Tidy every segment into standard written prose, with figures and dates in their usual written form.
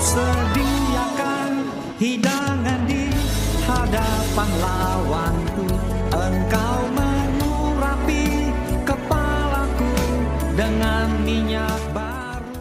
sediakan hidangan di hadapan lawanku. Engkau mengurapi kepalaku dengan minyak baru.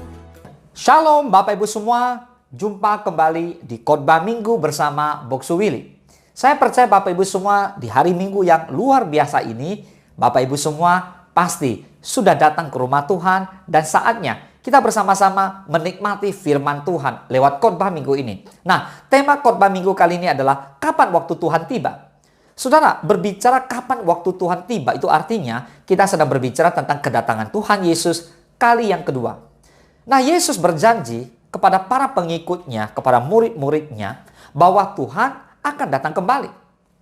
Shalom Bapak Ibu semua, jumpa kembali di Khotbah Minggu bersama Boksu Willy. Saya percaya Bapak Ibu semua di hari Minggu yang luar biasa ini, Bapak Ibu semua pasti sudah datang ke rumah Tuhan dan saatnya kita bersama-sama menikmati firman Tuhan lewat Khotbah Minggu ini. Nah, tema Khotbah Minggu kali ini adalah kapan waktu Tuhan tiba. Saudara, berbicara kapan waktu Tuhan tiba itu artinya kita sedang berbicara tentang kedatangan Tuhan Yesus kali yang kedua. Nah, Yesus berjanji kepada para pengikutnya, kepada murid-muridnya bahwa Tuhan akan datang kembali.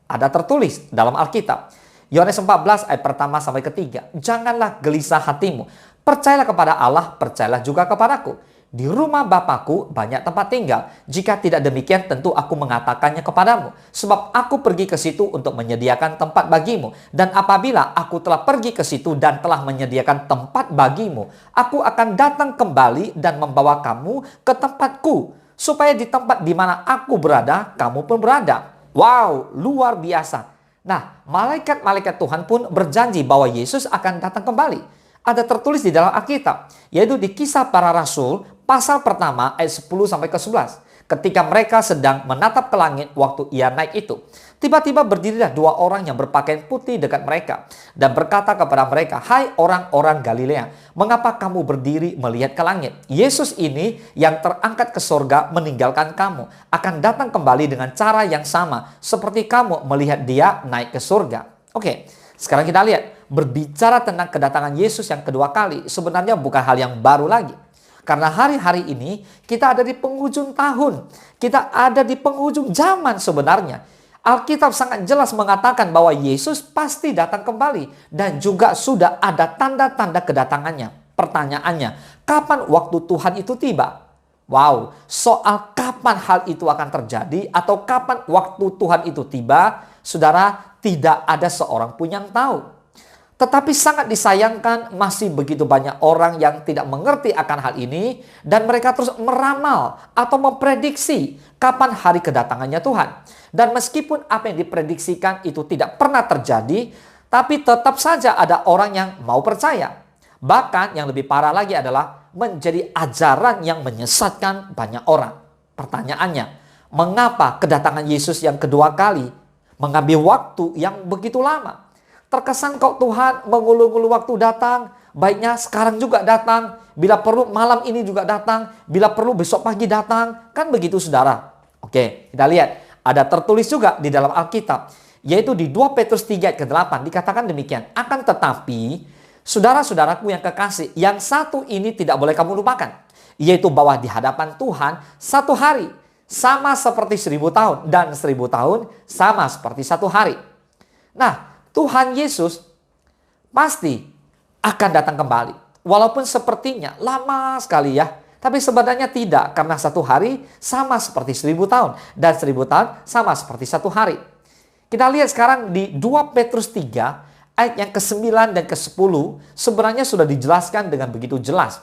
Ada tertulis dalam Alkitab. Yohanes 14 ayat pertama sampai ketiga. Janganlah gelisah hatimu. Percayalah kepada Allah, percayalah juga kepadaku. Di rumah Bapakku banyak tempat tinggal. Jika tidak demikian, tentu aku mengatakannya kepadamu. Sebab aku pergi ke situ untuk menyediakan tempat bagimu. Dan apabila aku telah pergi ke situ dan telah menyediakan tempat bagimu, aku akan datang kembali dan membawa kamu ke tempatku. Supaya di tempat di mana aku berada, kamu pun berada. Wow, luar biasa. Nah, malaikat-malaikat Tuhan pun berjanji bahwa Yesus akan datang kembali. Ada tertulis di dalam Alkitab, yaitu di Kisah Para Rasul, pasal pertama ayat 10 sampai ke 11. Ketika mereka sedang menatap ke langit waktu ia naik itu, tiba-tiba berdirilah dua orang yang berpakaian putih dekat mereka dan berkata kepada mereka, "Hai orang-orang Galilea, mengapa kamu berdiri melihat ke langit? Yesus ini yang terangkat ke sorga meninggalkan kamu, akan datang kembali dengan cara yang sama seperti kamu melihat dia naik ke surga." Oke, sekarang kita lihat, berbicara tentang kedatangan Yesus yang kedua kali sebenarnya bukan hal yang baru lagi. Karena hari-hari ini kita ada di penghujung tahun. Kita ada di penghujung zaman sebenarnya. Alkitab sangat jelas mengatakan bahwa Yesus pasti datang kembali. Dan juga sudah ada tanda-tanda kedatangannya. Pertanyaannya, kapan waktu Tuhan itu tiba? Wow, soal kapan hal itu akan terjadi atau kapan waktu Tuhan itu tiba, saudara, tidak ada seorang pun yang tahu. Tetapi sangat disayangkan masih begitu banyak orang yang tidak mengerti akan hal ini dan mereka terus meramal atau memprediksi kapan hari kedatangannya Tuhan. Dan meskipun apa yang diprediksikan itu tidak pernah terjadi, tapi tetap saja ada orang yang mau percaya. Bahkan yang lebih parah lagi adalah menjadi ajaran yang menyesatkan banyak orang. Pertanyaannya, mengapa kedatangan Yesus yang kedua kali mengambil waktu yang begitu lama? Terkesan kok Tuhan mengulur-ulur waktu datang, baiknya sekarang juga datang, bila perlu malam ini juga datang, bila perlu besok pagi datang, kan begitu saudara. Oke, kita lihat, ada tertulis juga di dalam Alkitab, yaitu di 2 Petrus 3 ayat ke-8, dikatakan demikian, akan tetapi, saudara-saudaraku yang kekasih, yang satu ini tidak boleh kamu lupakan, yaitu bahwa di hadapan Tuhan, satu hari sama seperti 1000 tahun, dan 1000 tahun sama seperti satu hari. Nah, Tuhan Yesus pasti akan datang kembali. Walaupun sepertinya lama sekali ya. Tapi sebenarnya tidak. Karena satu hari sama seperti 1000 tahun. Dan 1000 tahun sama seperti satu hari. Kita lihat sekarang di 2 Petrus 3 ayat yang ke-9 dan ke-10. Sebenarnya sudah dijelaskan dengan begitu jelas.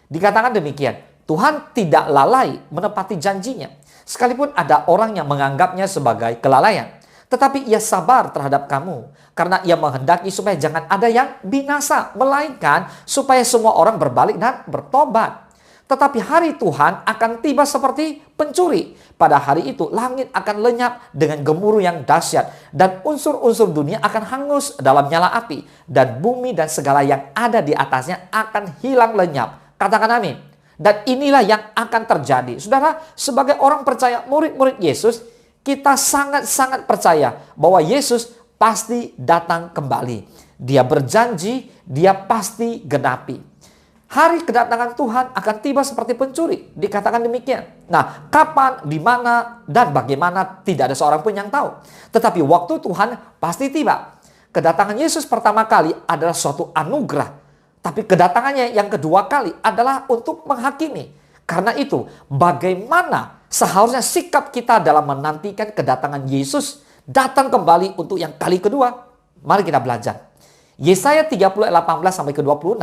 Dikatakan demikian. Tuhan tidak lalai menepati janjinya. Sekalipun ada orang yang menganggapnya sebagai kelalaian. Tetapi ia sabar terhadap kamu. Karena ia menghendaki supaya jangan ada yang binasa. Melainkan supaya semua orang berbalik dan bertobat. Tetapi hari Tuhan akan tiba seperti pencuri. Pada hari itu langit akan lenyap dengan gemuruh yang dahsyat. Dan unsur-unsur dunia akan hangus dalam nyala api. Dan bumi dan segala yang ada di atasnya akan hilang lenyap. Katakan amin. Dan inilah yang akan terjadi. Saudara, sebagai orang percaya murid-murid Yesus, kita sangat-sangat percaya bahwa Yesus pasti datang kembali. Dia berjanji, dia pasti genapi. Hari kedatangan Tuhan akan tiba seperti pencuri. Dikatakan demikian. Nah, kapan, di mana, dan bagaimana tidak ada seorang pun yang tahu. Tetapi waktu Tuhan pasti tiba. Kedatangan Yesus pertama kali adalah suatu anugerah. Tapi kedatangannya yang kedua kali adalah untuk menghakimi. Karena itu, bagaimana seharusnya sikap kita dalam menantikan kedatangan Yesus datang kembali untuk yang kali kedua? Mari kita belajar. Yesaya 30 ayat 18 sampai ke 26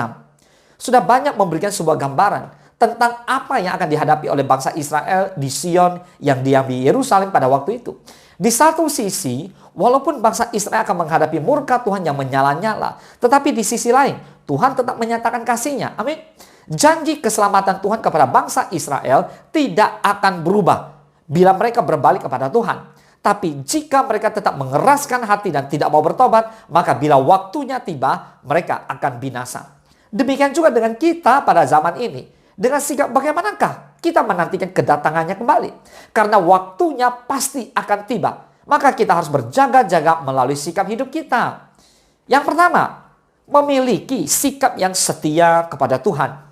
sudah banyak memberikan sebuah gambaran tentang apa yang akan dihadapi oleh bangsa Israel di Sion yang diam di Yerusalem pada waktu itu. Di satu sisi, walaupun bangsa Israel akan menghadapi murka Tuhan yang menyala-nyala, tetapi di sisi lain, Tuhan tetap menyatakan kasih-Nya. Amin. Janji keselamatan Tuhan kepada bangsa Israel tidak akan berubah bila mereka berbalik kepada Tuhan. Tapi jika mereka tetap mengeraskan hati dan tidak mau bertobat, maka bila waktunya tiba, mereka akan binasa. Demikian juga dengan kita pada zaman ini. Dengan sikap bagaimanakah kita menantikan kedatangannya kembali? Karena waktunya pasti akan tiba. Maka kita harus berjaga-jaga melalui sikap hidup kita. Yang pertama, memiliki sikap yang setia kepada Tuhan.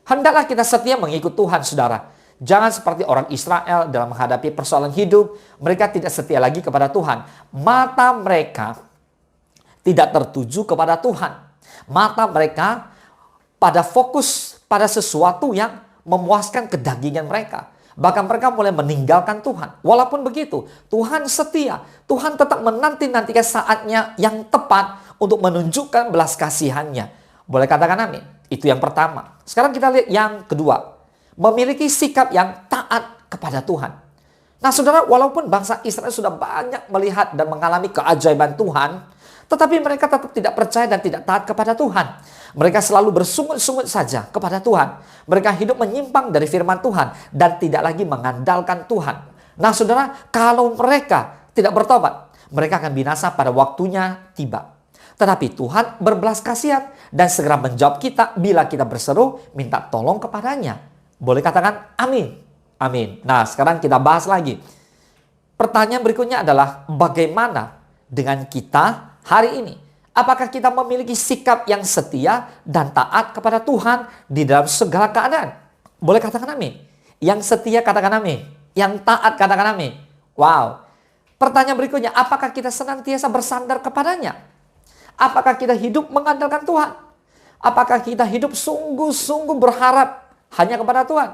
Hendaklah kita setia mengikut Tuhan, saudara. Jangan seperti orang Israel dalam menghadapi persoalan hidup. Mereka tidak setia lagi kepada Tuhan. Mata mereka tidak tertuju kepada Tuhan. Mata mereka pada fokus pada sesuatu yang memuaskan kedagingan mereka. Bahkan mereka mulai meninggalkan Tuhan. Walaupun begitu, Tuhan setia. Tuhan tetap menanti-nantikan saatnya yang tepat untuk menunjukkan belas kasihannya. Boleh katakan amin? Itu yang pertama. Sekarang kita lihat yang kedua. Memiliki sikap yang taat kepada Tuhan. Nah saudara, walaupun bangsa Israel sudah banyak melihat dan mengalami keajaiban Tuhan, tetapi mereka tetap tidak percaya dan tidak taat kepada Tuhan. Mereka selalu bersungut-sungut saja kepada Tuhan. Mereka hidup menyimpang dari firman Tuhan dan tidak lagi mengandalkan Tuhan. Nah saudara, kalau mereka tidak bertobat, mereka akan binasa pada waktunya tiba. Tetapi Tuhan berbelas kasihan dan segera menjawab kita bila kita berseru minta tolong kepadanya. Boleh katakan amin? Amin. Nah sekarang kita bahas lagi. Pertanyaan berikutnya adalah bagaimana dengan kita hari ini? Apakah kita memiliki sikap yang setia dan taat kepada Tuhan di dalam segala keadaan? Boleh katakan amin? Yang setia katakan amin. Yang taat katakan amin. Wow. Pertanyaan berikutnya, apakah kita senantiasa bersandar kepadanya? Apakah kita hidup mengandalkan Tuhan? Apakah kita hidup sungguh-sungguh berharap hanya kepada Tuhan?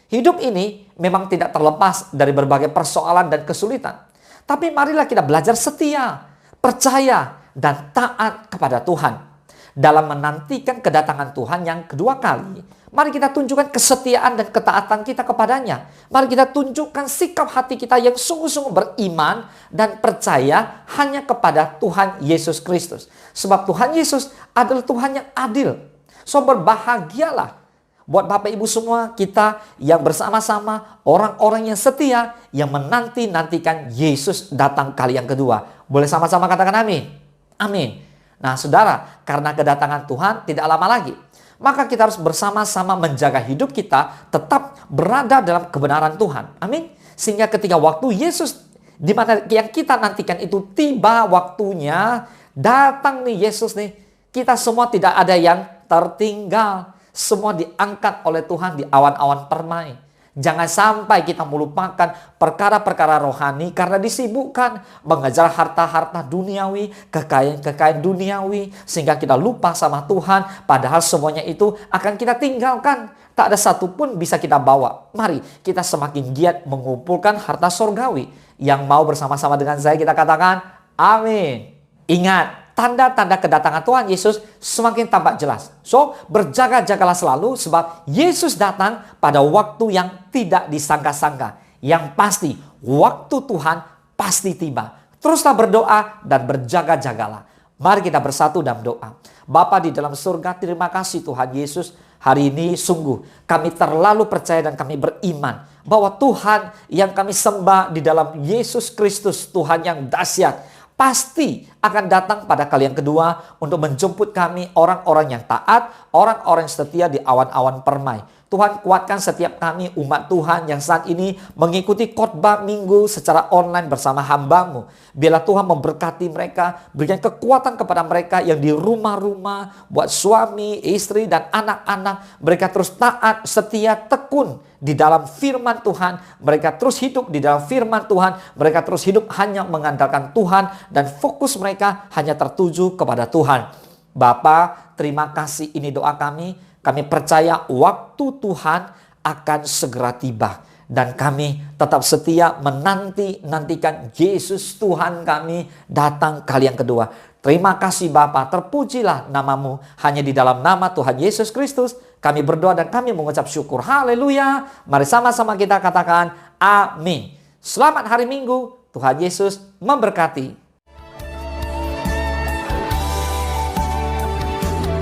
Hidup ini memang tidak terlepas dari berbagai persoalan dan kesulitan. Tapi marilah kita belajar setia, percaya, dan taat kepada Tuhan. Dalam menantikan kedatangan Tuhan yang kedua kali, mari kita tunjukkan kesetiaan dan ketaatan kita kepadanya. Mari kita tunjukkan sikap hati kita yang sungguh-sungguh beriman dan percaya hanya kepada Tuhan Yesus Kristus. Sebab Tuhan Yesus adalah Tuhan yang adil. So berbahagialah buat Bapak Ibu semua kita yang bersama-sama orang-orang yang setia yang menanti-nantikan Yesus datang kali yang kedua. Boleh sama-sama katakan amin? Amin. Nah saudara, karena kedatangan Tuhan tidak lama lagi, maka kita harus bersama-sama menjaga hidup kita tetap berada dalam kebenaran Tuhan. Amin. Sehingga ketika waktu Yesus di mana yang kita nantikan itu tiba waktunya, datang nih Yesus nih, kita semua tidak ada yang tertinggal. Semua diangkat oleh Tuhan di awan-awan permai. Jangan sampai kita melupakan perkara-perkara rohani karena disibukkan mengejar harta-harta duniawi, kekayaan-kekayaan duniawi, sehingga kita lupa sama Tuhan, padahal semuanya itu akan kita tinggalkan. Tak ada satupun bisa kita bawa. Mari kita semakin giat mengumpulkan harta sorgawi. Yang mau bersama-sama dengan saya kita katakan amin. Ingat, tanda-tanda kedatangan Tuhan Yesus semakin tampak jelas. So, berjaga-jagalah selalu sebab Yesus datang pada waktu yang tidak disangka-sangka. Yang pasti, waktu Tuhan pasti tiba. Teruslah berdoa dan berjaga-jagalah. Mari kita bersatu dalam doa. Bapa di dalam surga, terima kasih Tuhan Yesus. Hari ini sungguh kami terlalu percaya dan kami beriman bahwa Tuhan yang kami sembah di dalam Yesus Kristus, Tuhan yang dahsyat, pasti akan datang pada kali yang kedua untuk menjemput kami orang-orang yang taat, orang-orang yang setia di awan-awan permai. Tuhan kuatkan setiap kami umat Tuhan yang saat ini mengikuti khotbah minggu secara online bersama hamba-Mu. Biarlah Tuhan memberkati mereka, berikan kekuatan kepada mereka yang di rumah-rumah, buat suami, istri, dan anak-anak. Mereka terus taat, setia, tekun di dalam firman Tuhan. Mereka terus hidup di dalam firman Tuhan. Mereka terus hidup hanya mengandalkan Tuhan dan fokus mereka hanya tertuju kepada Tuhan. Bapa, terima kasih, ini doa kami. Kami percaya waktu Tuhan akan segera tiba. Dan kami tetap setia menantikan Yesus Tuhan kami datang kali yang kedua. Terima kasih Bapa, terpujilah nama-Mu. Hanya di dalam nama Tuhan Yesus Kristus Kami berdoa dan kami mengucap syukur. Haleluya. Mari sama-sama kita katakan amin. Selamat hari Minggu. Tuhan Yesus memberkati.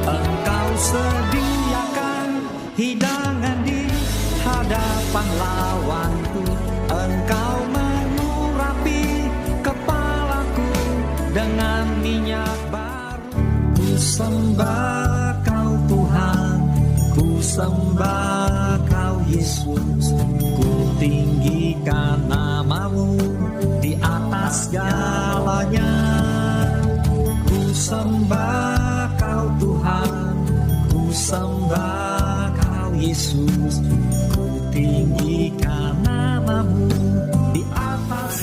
Engkau sediakan hidangan di hadapan lawanku. Engkau mengurapi kepalaku dengan minyak baru. Ku sembah Kau Tuhan, ku sembah Kau Yesus. Ku tinggikan nama-Mu di atas segalanya. Ku sembah Kau Tuhan, ku sembah Kau Yesus. Ku tinggikan nama-Mu di atas